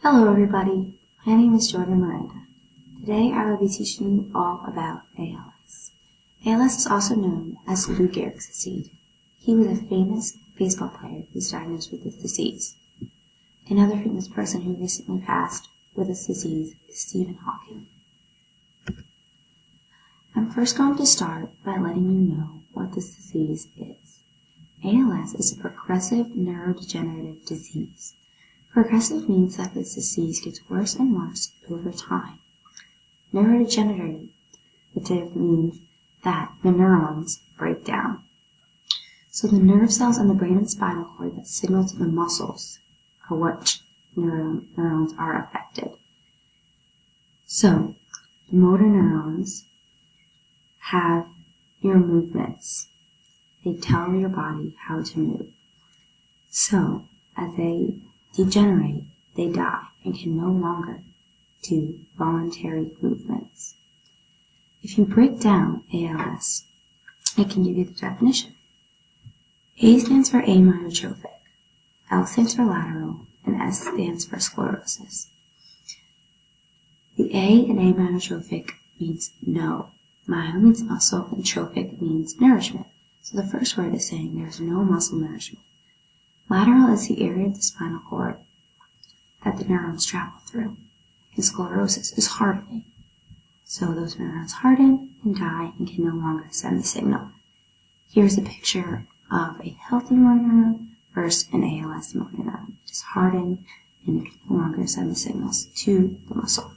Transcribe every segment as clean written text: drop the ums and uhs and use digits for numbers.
Hello everybody, my name is Miranda. Today I will be teaching you all about ALS. ALS is also known as Lou Gehrig's disease. He was a famous baseball player who was diagnosed with this disease. Another famous person who recently passed with this disease is Stephen Hawking. I'm first going to start by letting you know what this disease is. ALS is a progressive neurodegenerative disease. Progressive means that this disease gets worse and worse over time. Neurodegenerative means that the neurons break down. So the nerve cells in the brain and spinal cord that signal to the muscles are what neurons are affected. So the motor neurons have your movements. They tell your body how to move. So as they degenerate, they die and can no longer do voluntary movements. If you break down ALS, I can give you the definition. A stands for amyotrophic, L stands for lateral, and S stands for sclerosis. The A in amyotrophic means no. Myo means muscle, and trophic means nourishment. So the first word is saying there's no muscle nourishment. Lateral is the area of the spinal cord that the neurons travel through, and sclerosis is hardening. So those neurons harden and die and can no longer send the signal. Here's a picture of a healthy motor neuron versus an ALS motor neuron. It is hardened and it can no longer send the signals to the muscle.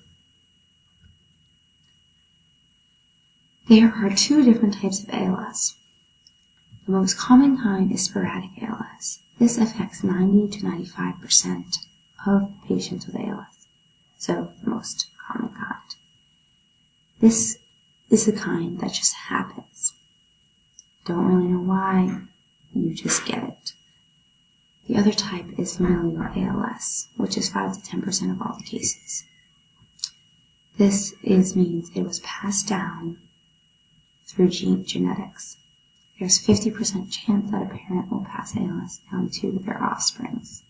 There are two different types of ALS. The most common kind is sporadic ALS. This affects 90 to 95% of patients with ALS, so the most common kind. This is the kind that just happens. Don't really know why, you just get it. The other type is familial ALS, which is 5 to 10% of all the cases. This means it was passed down through genetics. There's 50% chance that a parent will pass ALS down to their offsprings.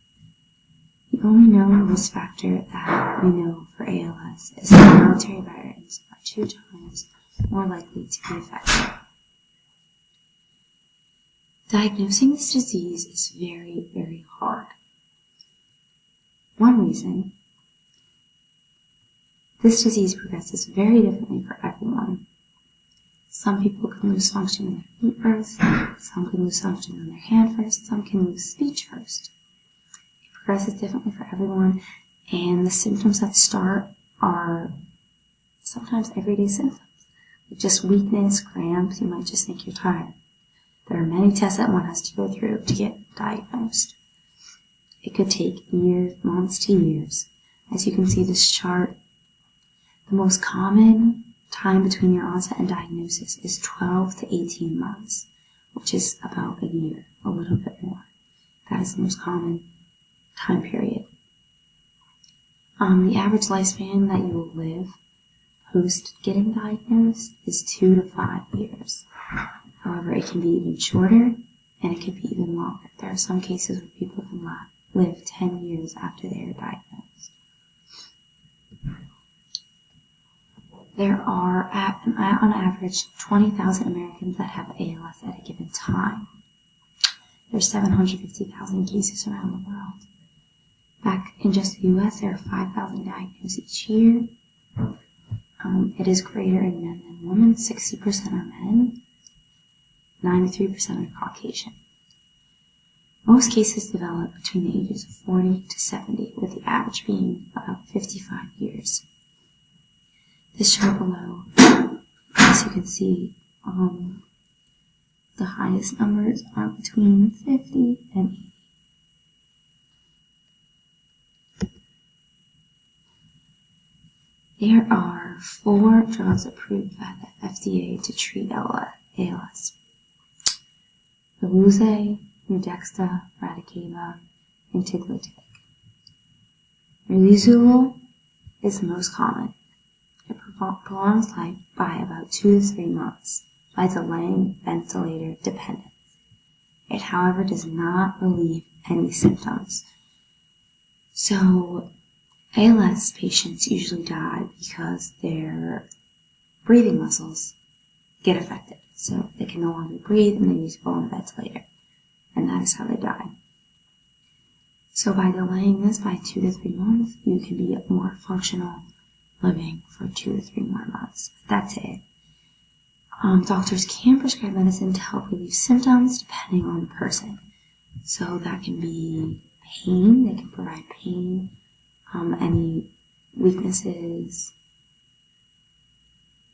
The only known risk factor that we know for ALS is that military veterans are 2 times more likely to be affected. Diagnosing this disease is very, very hard. One reason, this disease progresses very differently for everyone. Some people can lose function in their feet first, some can lose function in their hand first, some can lose speech first. It progresses differently for everyone, and the symptoms that start are sometimes everyday symptoms. Like just weakness, cramps, you might just think you're tired. There are many tests that one has to go through to get diagnosed. It could take years, months to years. As you can see this chart, the most common time between your onset and diagnosis is 12 to 18 months, which is about a year, a little bit more. That is the most common time period. The average lifespan that you will live post getting diagnosed is 2 to 5 years. However, it can be even shorter and it can be even longer. There are some cases where people can live 10 years after they are diagnosed. There are, on average, 20,000 Americans that have ALS at a given time. There's 750,000 cases around the world. Back in just the U.S., there are 5,000 diagnosed each year. It is greater in men than women. 60% are men. 93% are Caucasian. Most cases develop between the ages of 40 to 70, with the average being about 55 years. This chart below, as you can see, the highest numbers are between 50 and 80. There are 4 drugs approved by the FDA to treat ALS. Veloce, Miranda, Radicava, and Tiglatic. Riluzole is the most common. It prolongs life by about 2 to 3 months by delaying ventilator dependence. It, however, does not relieve any symptoms. So ALS patients usually die because their breathing muscles get affected. So they can no longer breathe and they need to go on a ventilator. And that is how they die. So by delaying this by 2 to 3 months, you can be more functional living for 2 to 3 more months. But that's it. Doctors can prescribe medicine to help relieve symptoms depending on the person. So that can be pain, they can provide pain, any weaknesses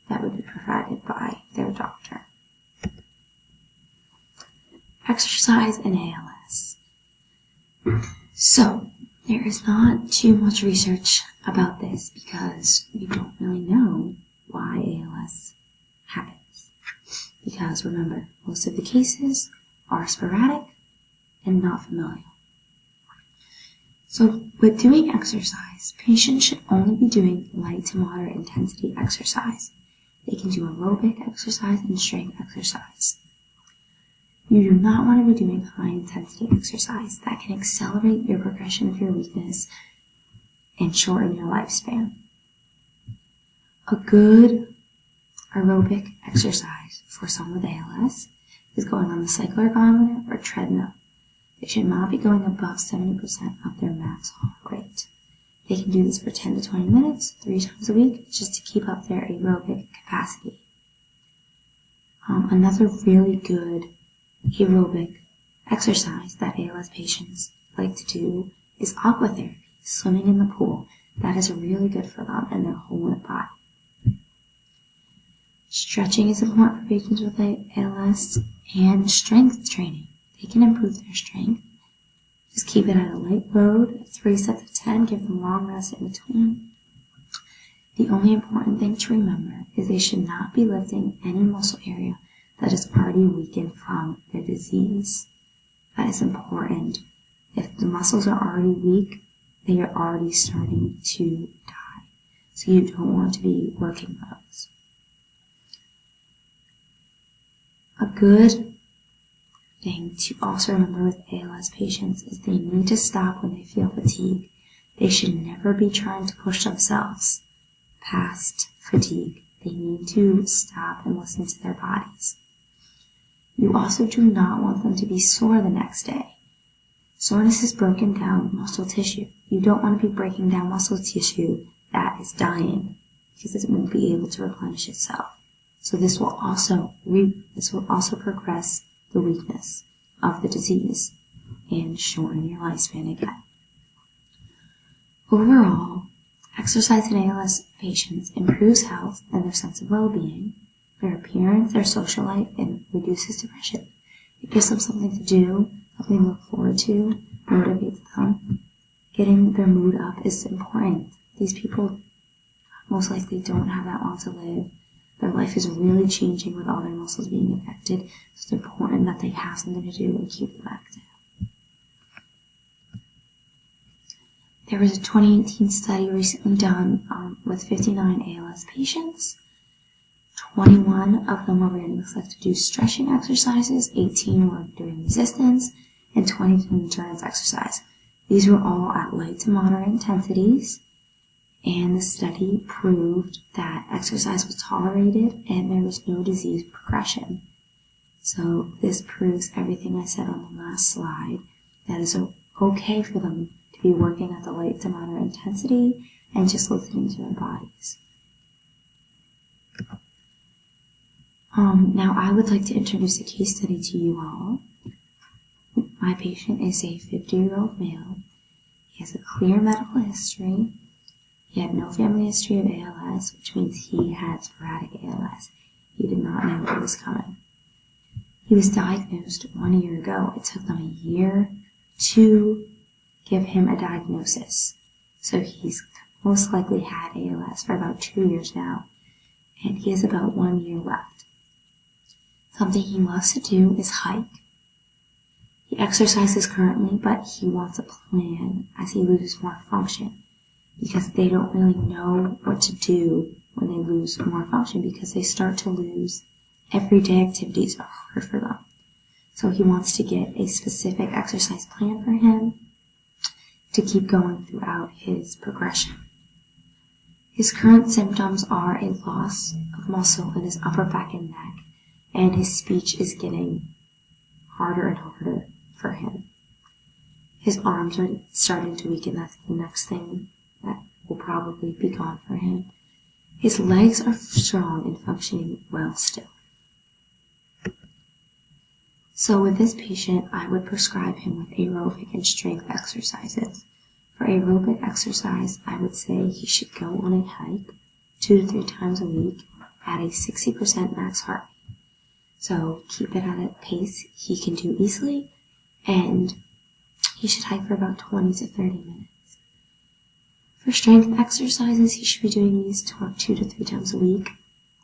that would be provided by their doctor. Exercise and ALS. So, there is not too much research about this because we don't really know why ALS happens. Because remember, most of the cases are sporadic and not familial. So, with doing exercise, patients should only be doing light to moderate intensity exercise. They can do aerobic exercise and strength exercise. You do not want to be doing high-intensity exercise. That can accelerate your progression of your weakness and shorten your lifespan. A good aerobic exercise for someone with ALS is going on the cycle ergometer or treadmill. They should not be going above 70% of their max heart rate. They can do this for 10 to 20 minutes, 3 times a week, just to keep up their aerobic capacity. Another really good aerobic exercise that ALS patients like to do is aquatherapy, swimming in the pool. That is really good for them and their whole body. Stretching is important for patients with ALS, and strength training. They can improve their strength. Just keep it at a light load, 3 sets of 10, give them long rest in between. The only important thing to remember is they should not be lifting any muscle area that is already weakened from their disease. That is important. If the muscles are already weak, they are already starting to die. So you don't want to be working those. A good thing to also remember with ALS patients is they need to stop when they feel fatigue. They should never be trying to push themselves past fatigue. They need to stop and listen to their bodies. You also do not want them to be sore the next day. Soreness is broken down muscle tissue. You don't want to be breaking down muscle tissue that is dying because it won't be able to replenish itself. So this will also progress the weakness of the disease and shorten your lifespan again. Overall, exercise in ALS patients improves health and their sense of well-being, their appearance, their social life, and reduces depression. It gives them something to do, something to look forward to, motivates them. Getting their mood up is important. These people most likely don't have that long to live. Their life is really changing with all their muscles being affected. So it's important that they have something to do and keep them active. There was a 2018 study recently done with 59 ALS patients. 21 of them were randomized to do stretching exercises, 18 were doing resistance, and 20 did endurance exercise. These were all at light to moderate intensities, and the study proved that exercise was tolerated and there was no disease progression. So this proves everything I said on the last slide, that it's okay for them to be working at the light to moderate intensity and just listening to their bodies. Now I would like to introduce a case study to you all. My patient is a 50-year-old male. He has a clear medical history. He had no family history of ALS, which means he had sporadic ALS. He did not know it was coming. He was diagnosed 1 year ago. It took them a year to give him a diagnosis. So he's most likely had ALS for about 2 years now, and he has about 1 year left. Something he loves to do is hike. He exercises currently, but he wants a plan as he loses more function, because they don't really know what to do when they lose more function, because they start to lose everyday activities are hard for them. So he wants to get a specific exercise plan for him to keep going throughout his progression. His current symptoms are a loss of muscle in his upper back and neck, and his speech is getting harder and harder for him. His arms are starting to weaken. That's the next thing that will probably be gone for him. His legs are strong and functioning well still. So with this patient, I would prescribe him with aerobic and strength exercises. For aerobic exercise, I would say he should go on a hike 2 to 3 times a week at a 60% max heart rate. So keep it at a pace he can do easily, and he should hike for about 20 to 30 minutes. For strength exercises, he should be doing these 2 to 3 times a week.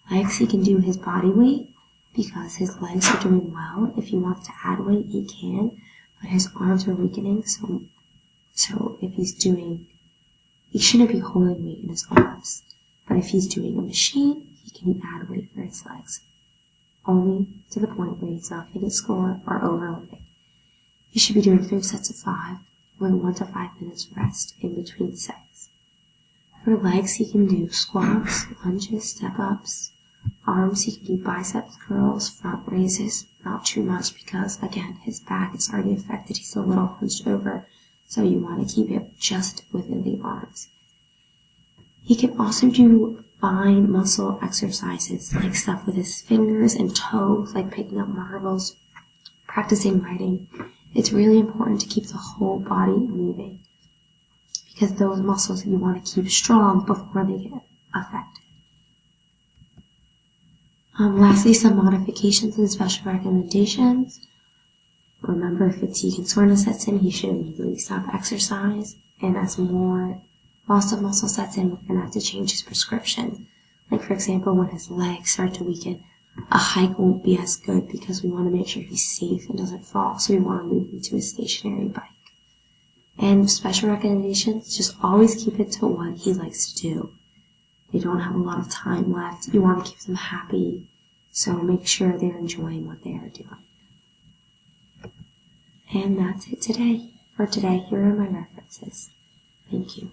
Legs, he can do his body weight because his legs are doing well. If he wants to add weight, he can, but his arms are weakening, so if he's doing, he shouldn't be holding weight in his arms. But if he's doing a machine, he can add weight for his legs. Only to the point where he's not going to get score or overloading. He should be doing 3 sets of 5 with 1 to 5 minutes rest in between sets. For legs, he can do squats, lunges, step-ups. Arms, he can do biceps curls, front raises, not too much because, again, his back is already affected. He's a little hunched over, so you want to keep it just within the arms. He can also do fine muscle exercises, like stuff with his fingers and toes, like picking up marbles, practicing writing. It's really important to keep the whole body moving because those muscles you want to keep strong before they get affected. Lastly, some modifications and special recommendations. Remember, fatigue and soreness sets in, he should immediately stop exercise. And as more loss of muscle sets in, we're going to have to change his prescription. Like, for example, when his legs start to weaken, a hike won't be as good because we want to make sure he's safe and doesn't fall. So we want to move him to a stationary bike. And special recommendations, just always keep it to what he likes to do. They don't have a lot of time left. You want to keep them happy. So make sure they're enjoying what they are doing. And that's it for today. Here are my references. Thank you.